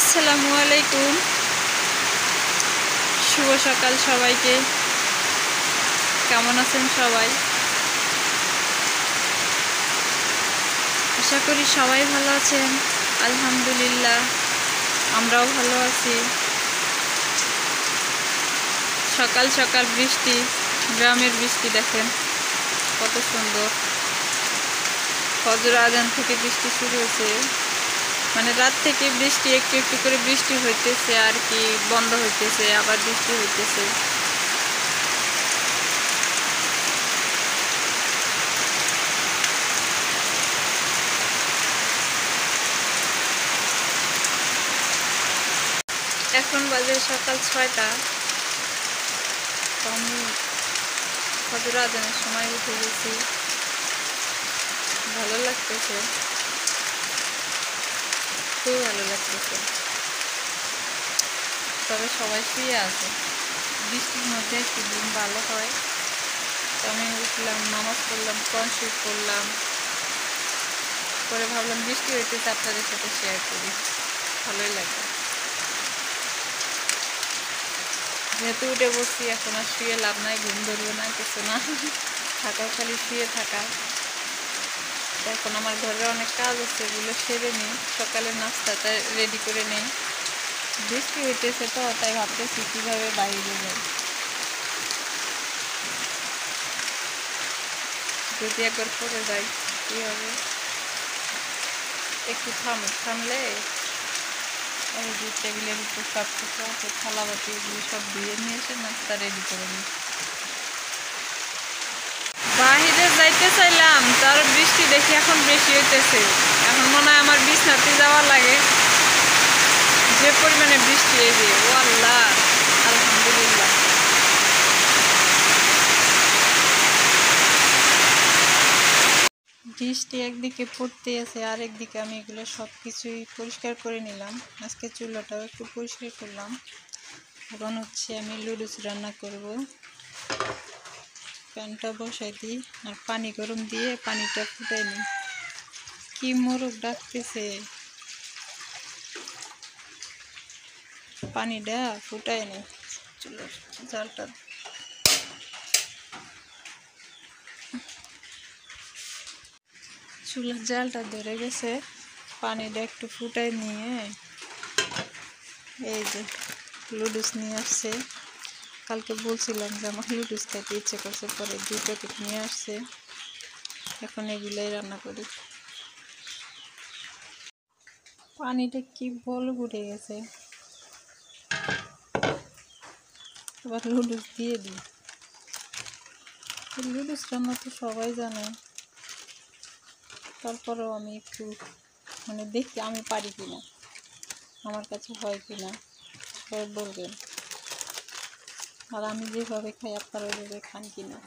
আসসালামু আলাইকুম। শুভ সকাল সবাইকে। কেমন আছেন সবাই? আশা করি সবাই ভালো আছেন। আলহামদুলিল্লাহ, আমরাও ভালো আছি। সকাল সকাল বৃষ্টি, গ্রামের বৃষ্টি দেখেন কত সুন্দর। ফজর আজান থেকে বৃষ্টি শুরু হয়েছে, মানে রাত থেকে বৃষ্টি একটু একটু করে বৃষ্টি হইতেছে আর কি, বন্ধ হইতেছে, আবার বৃষ্টি হইতেছে। এখন বাজে সকাল 6টা। আমি ফজর আজানের সময় উঠে গেছি, ভালো লাগতেছে, খুব ভালো লাগতেছে। তবে সবাই শুয়ে আছে, বৃষ্টির মধ্যে একটু দিন ভালো হয়। তো আমি উঠলাম, নামাজ পড়লাম, কোরআন শরীফ পড়লাম, পরে ভাবলাম বৃষ্টি হইতেছে আপনাদের সাথে শেয়ার করি, ভালোই লাগে। যেহেতু উঠে বসছি, এখন আর শুয়ে লাভ নাই, ঘুম ধরবে না, কিছু না, থাকা খালি শুয়ে থাকা। এখন আমার ঘরের অনেক কাজ আছে, এগুলো সেরে নিই, সকালের নাস্তাটা রেডি করে নিই। বৃষ্টি হইতেছে তো, তাই ভাবতেছি কীভাবে বাইরে যাই। যদি একবার পরে যাই কী হবে। একটু থামলে ওই যে টেবিলের উপর সব কিছু আছে, থালাবাটি এগুলো সব ধুয়ে নিয়ে এসে নাস্তা রেডি করে নিই। বাহিরে যাইতে চাইলাম, তার বৃষ্টি দেখি এখন বেশি হইতেছে। এখন মনে হয় আমার বিছনাতে যাওয়া লাগে, যে পরিমাণে বৃষ্টি। এই যে ও আল্লাহ, আলহামদুলিল্লাহ। বৃষ্টি একদিকে পড়তে আছে, আর একদিকে আমি এগুলো সব কিছুই পরিষ্কার করে নিলাম। আজকে চুলাটাও একটু পরিষ্কার করলাম। এখন হচ্ছে আমি লুডুস রান্না করব। প্যানটা বসাই দিই আর পানি গরম দিয়ে পানিটা ফুটাই নিই। কি মোরগ ডাকতেছে, পানিটা ফুটাই নিই। চুলার জালটা ধরে গেছে, পানিটা একটু ফুটাই নিয়ে এই যে লুডুস নিয়ে আসছে। কালকে বলছিলাম যে আমার লুডুস খেতে ইচ্ছে করছে, পরে 2 প্যাকেট নিয়ে আসছে। এখন এগুলাই রান্না করি। পানিটা কি বল উঠে গেছে, এবার লুডুস দিয়ে দিই। লুডুস রান্না তো সবাই জানে, তারপরেও আমি একটু মানে দেখি আমি পারি কিনা, আমার কাছে হয় কিনা সবাই বলবেন। আর আমি যেভাবে খাই আপনারা ওইভাবে খান কিনা।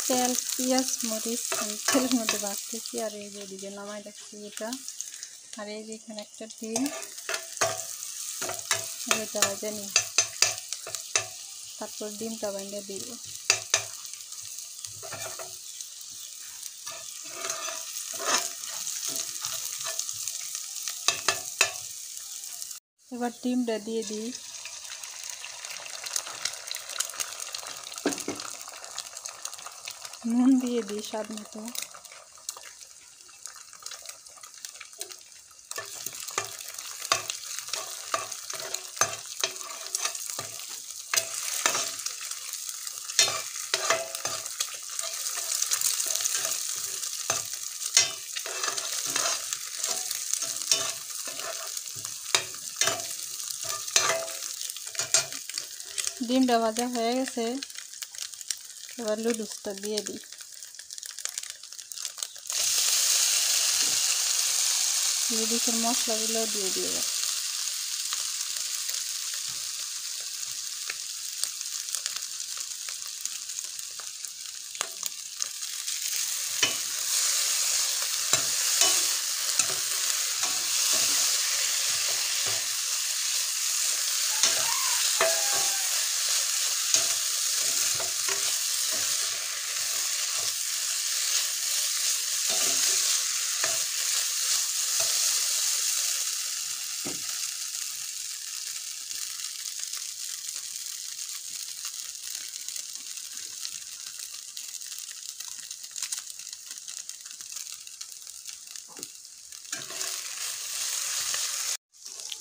তেল, পেঁয়াজ, মরিচ আমি তেলের মধ্যে ভাজতেছি, আর এই যে এদিকে নামাই রাখছি এটা। আর এই যে এখানে একটা ডিম, এটা ভেজে নিই, তারপর ডিমটা ভেঙে দিব। এবার ডিমটা দিয়ে দিই। নুন দিয়ে দিই স্বাদ মতো। ডিমটা ভাজা হয়ে গেছে, এবার নুডলসটা দিয়ে দিই। নুডলসের মশলাগুলো দিয়ে দিই।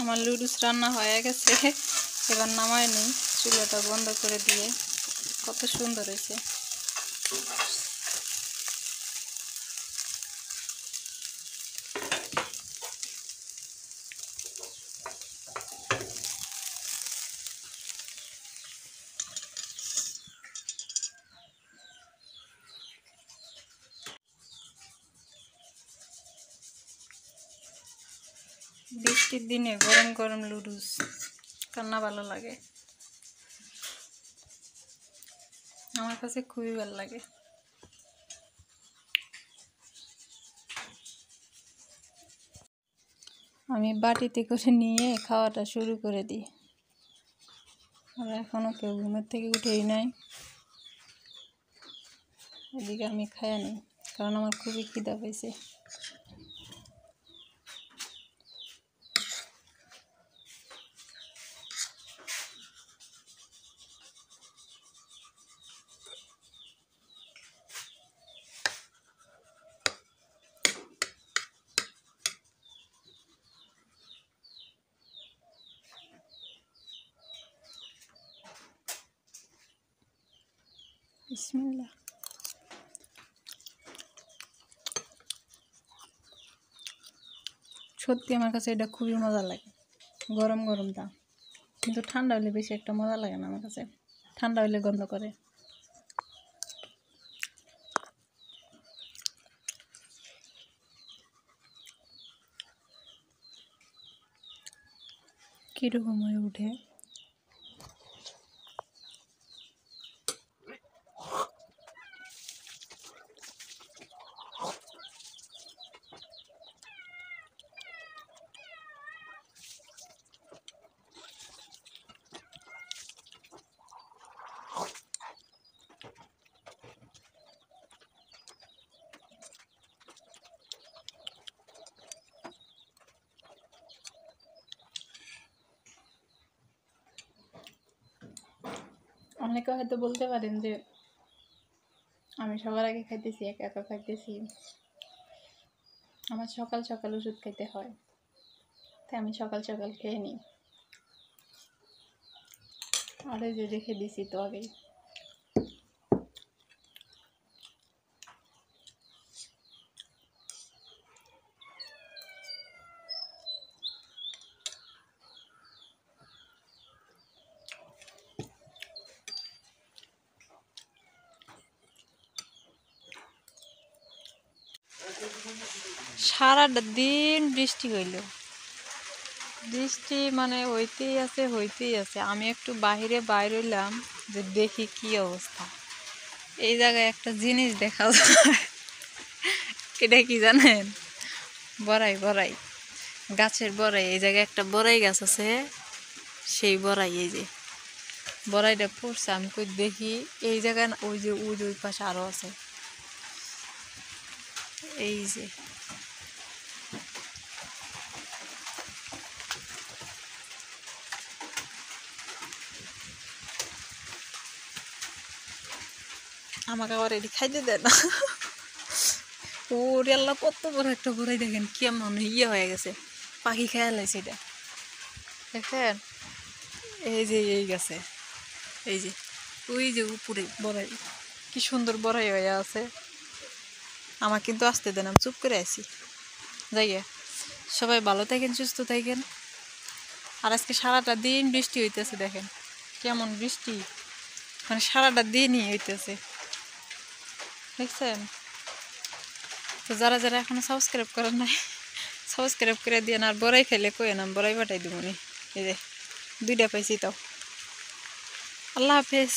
আমার নুডলস রান্না হয়ে গেছে, এবার নামায় নিই চুলাটা বন্ধ করে দিয়ে। কত সুন্দর হয়েছে। বৃষ্টির দিনে গরম গরম নুডলস কান্না ভালো লাগে, আমার কাছে খুবই ভালো লাগে। আমি বাটিতে করে নিয়ে খাওয়াটা শুরু করে দিই। আর এখনও কেউ ঘুমের থেকে উঠেই নাই, এদিকে আমি খাইয়া নিই, কারণ আমার খুবই খিদা পেয়েছে। বিসমিল্লাহ। সত্যি আমার কাছে এটা খুবই মজা লাগে, গরম গরমটা। কিন্তু ঠান্ডা হলে বেশি একটা মজা লাগে না আমার কাছে, ঠান্ডা হলে গন্ধ করে। কীরকম হয়ে উঠে। অনেকে হয়তো বলতে পারেন যে আমি সবার আগে খাইতেছি, একা একা খাইতেছি, আমার সকাল সকাল ওষুধ খাইতে হয়, তাই আমি সকাল সকাল খেয়ে নিই। আর এই যে রেখে দিছি তো আগেই। সারাটা দিন বৃষ্টি হইল, বৃষ্টি মানে হইতেই আছে। আমি একটু বাইরে হইলাম যে দেখি কি অবস্থা। এই জায়গায় একটা জিনিস দেখা যায়, এটা কি জানেন? বড়াই গাছের বড়াই। এই জায়গায় একটা বড়াই গাছ আছে, সেই বড়াই, এই যে বড়াইটা পড়ছে। আমি কই দেখি, এই জায়গায় ওই যে ওই পাশে আরো আছে, এই যে আমাকে আবার এটি খাইতে দেয় না। ওরে আল্লাহ, কত বড় একটা বড়াই দেখেন, কেমন হয়ে গেছে, পাখি খেয়াল হয়েছে এটা দেখেন। এই যে এই গেছে, এই যে ওই যে উপরে বড়াই, কি সুন্দর বড়াই হয়ে আছে। আমার কিন্তু আসতে দেন, আমি চুপ করে আছি। যাইয়া সবাই ভালো থাকেন, সুস্থ থাকেন। আর আজকে সারাটা দিন বৃষ্টি হইতেছে, দেখেন কেমন বৃষ্টি, মানে সারাটা দিনই হইতেছে। দেখছেন? তো যারা যারা এখনো সাবস্ক্রাইব করেন নাই সাবস্ক্রাইব করে দিয়ে আর বড়াই খাইলে কই না বড়াই পাঠাই দিব নি। এই যে 2টা পাইছি তাও। আল্লাহ হাফেজ।